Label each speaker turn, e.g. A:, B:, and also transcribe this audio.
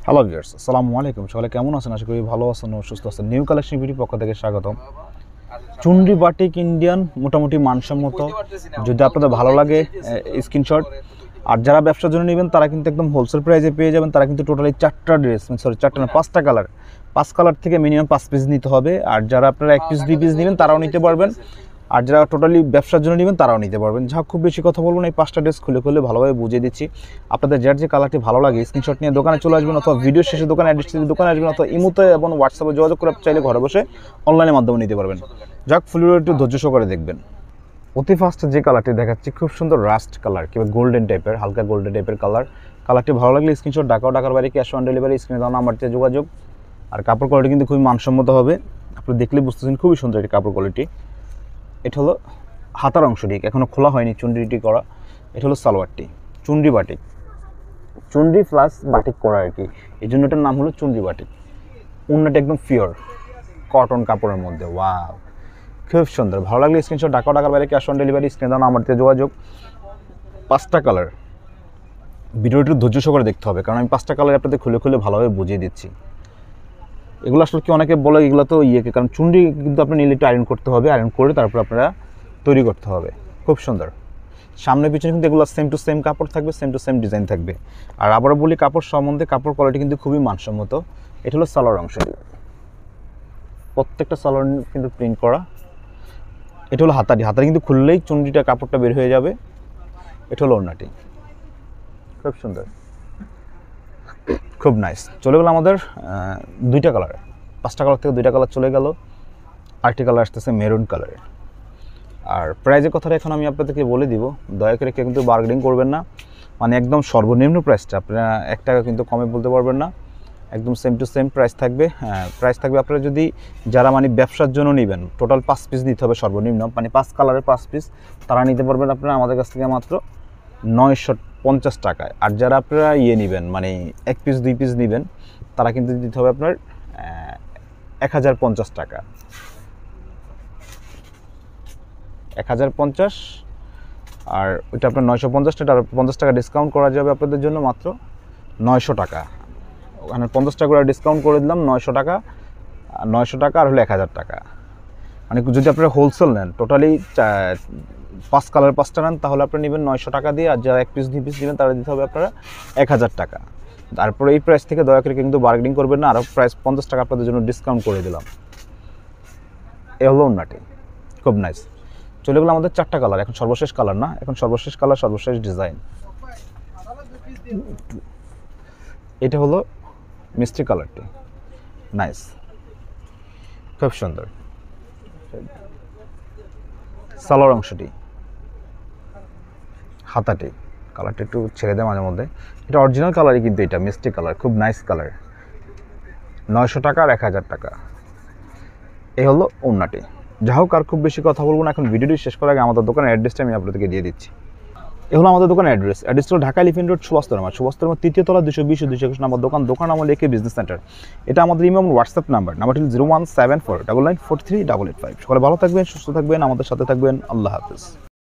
A: Hello viewers, আসসালামু আলাইকুম। সকালে কেমন আছেন? আশা করি ভালো আছেন ও সুস্থ আছেন। নিউ কালেকশন বিউটির পক্ষ থেকে স্বাগতম। চুনরি বাটিক ইন্ডিয়ান মোটামুটি মানসম্মত। যদি আপনাদের ভালো লাগে স্ক্রিনশট। আর যারা ব্যবসার জন্য নেবেন তারা কিন্তু একদম হোলসেল প্রাইসে পেয়ে যাবেন। তারা কিন্তু টোটালি 4টা ড্রেস, চারটা না 5টা কালার, 5 কালার থেকে মিনিমাম 5 পিস নিতে হবে। আর যারা আপনারা 1 পিস 2 পিস নেবেন তারাও নিতে পারবেন। আর যারা টোটালি ব্যবসার জন্য নেবেন তারাও নিতে পারবেন। যা খুব বেশি কথা বলবো না, এই 5টা ড্রেস খুলে খুলে ভালোভাবে বুঝিয়ে দিচ্ছি। আপনাদের যার যে কালারটি ভালো লাগে স্ক্রিনশট নিয়ে দোকানে চলে আসবেন, অথবা ভিডিও শেষে দোকানে অ্যাড্রেস দিয়ে দোকানে আসবেন, অথবা ইমোতে এবং হোয়াটসঅ্যাপে যোগাযোগ করে চাইলে ঘরে বসে অনলাইনের মাধ্যমে নিতে পারবেন। যাক, ফুল ভিডিও একটু ধৈর্য সহকারে দেখবেন। অতি ফার্স্টে যে কালারটি দেখাচ্ছি খুব সুন্দর রাস্ট কালার কিংবা গোল্ডেন টাইপের, হালকা গোল্ডেন টাইপের কালার। কালারটি ভালো লাগলে স্ক্রিনশট, ঢাকার বাইরে ক্যাশ অন ডেলিভারি, স্ক্রিনে দেওয়া নাম্বারটিতে যোগাযোগ। আর কাপড় কোয়ালিটি কিন্তু খুবই মানসম্মত হবে, আপনি দেখলে বুঝতেছেন খুবই সুন্দর এটি কাপড় কোয়ালিটি। এটা হলো হাতার অংশটি, এখনও খোলা হয়নি, চুনরিটি করা। এটা হলো সালোয়ারটি, চুনরি বাটিক, চুনরি প্লাস বাটিক করা আর কি, এই জন্য এটার নাম হলো চুনরি বাটিক। ওড়নাটা একদম পিওর কটন কাপড়ের মধ্যে, ওয়াও খুব সুন্দর। ভালো লাগলে স্ক্রিনশট, ঢাকার বাইরে ক্যাশ অন ডেলিভারি, স্ক্রিনে দেওয়া নাম্বারটিতে যোগাযোগ। 5টা কালার, ভিডিওটি ধৈর্য সহকারে দেখতে হবে, কারণ আমি 5টা কালার আপনাদের খুলে খুলে ভালোভাবে বুঝিয়ে দিচ্ছি। এগুলো আসলে কি অনেকে বলে এগুলো তো কারণ চুনরি কিন্তু আপনি নিলে একটু আয়রন করতে হবে, আয়রন করে তারপর আপনারা তৈরি করতে হবে। খুব সুন্দর, সামনে পিছনে কিন্তু এগুলো সেম টু সেম কাপড় থাকবে, সেম টু সেম ডিজাইন থাকবে। আর আবারও বলি কাপড় সম্বন্ধে, কাপড় কোয়ালিটি কিন্তু খুবই মানসম্মত। এটা হলো সালোয়ার অংশ, প্রত্যেকটা সালোয়ার কিন্তু প্রিন্ট করা। এটা হলো হাতাটি, হাতাটি কিন্তু খুললেই চুনরিটা কাপড়টা বের হয়ে যাবে। এটা হলো ওড়নাটি, খুব সুন্দর, খুব নাইস। চলে গেল আমাদের 2টা কালার, 5টা কালার থেকে 2টা কালার চলে গেল। আরেকটি কালার আসতেছে মেরুন কালারের। আর প্রাইজের কথাটা এখন আমি আপনাদেরকে বলে দিব, দয়া করে কেউ কিন্তু বার্গেনিং করবেন না, মানে একদম সর্বনিম্ন প্রাইসটা, আপনারা 1 টাকা কিন্তু কমে বলতে পারবেন না, একদম সেম টু সেম প্রাইস থাকবে। প্রাইস থাকবে আপনারা যদি যারা মানে ব্যবসার জন্য নেবেন, টোটাল 5 পিস নিতে হবে সর্বনিম্ন, মানে 5 কালারের 5 পিস, তারা নিতে পারবেন আপনারা আমাদের কাছ থেকে মাত্র 950 টাকায়। আর যারা আপনারা নেবেন মানে 1 পিস 2 পিস নেবেন, তারা কিন্তু দিতে হবে আপনার 1050 টাকা, 1050। আর ওইটা আপনার 950 টাকা, আর 50 টাকা ডিসকাউন্ট করা যাবে আপনাদের জন্য মাত্র 900 টাকা। ওখানে 50 টাকা করে ডিসকাউন্ট করে দিলাম, 900 টাকা, 900 টাকা আর হলো 1000 টাকা। মানে যদি আপনারা হোলসেল নেন, টোটালি 5 কালার 5টা নেন, তাহলে আপনারা নেবেন 900 টাকা দিয়ে। আর যারা 1 পিস 2 পিস নেবেন তারা দিতে হবে আপনারা 1000 টাকা। তারপরে এই প্রাইস থেকে দয়া করে কিন্তু বার্গেনিং করবেন না, আরও প্রাইস 50 টাকা আপনাদের জন্য ডিসকাউন্ট করে দিলাম। এ হলো ওড়নাটি, খুব নাইস। চলে গেলো আমাদের 4টা কালার, এখন সর্বশেষ কালার না, এখন সর্বশেষ কালার, সর্বশেষ ডিজাইন। এটা হলো মিষ্টি কালারটি, নাইস, খুব সুন্দর। সালোয়ার অংশটি, হাতাটি, কালারটা একটু ছেড়ে দেয় মাঝে মধ্যে, এটা অরিজিনাল কালারই কিন্তু, এটা মিষ্টি কালার, খুব নাইস কালার। 900 টাকা আর 1000 টাকা। এই হলো ওড়নাটি। যা হোক, আর খুব বেশি কথা বলবো না, এখন ভিডিওটি শেষ করার আগে আমাদের দোকানের অ্যাড্রেসটা আমি আপনাদেরকে দিয়ে দিচ্ছি। এ হলো আমাদের দোকানের অ্যাড্রেস হলো ঢাকা এলিফ্যান্ট রোড, সুভাষতলা 3য় তলা, 220 221 নম্বর দোকান আমার লেখে বিজনেস সেন্টার। এটা আমাদের ইমেল হোয়াটসঅ্যাপ নাম্বারটি হল 01749943885। সকালে ভালো থাকবেন, সুস্থ থাকবেন, আমাদের সাথে থাকবেন। আল্লাহ হাফেজ।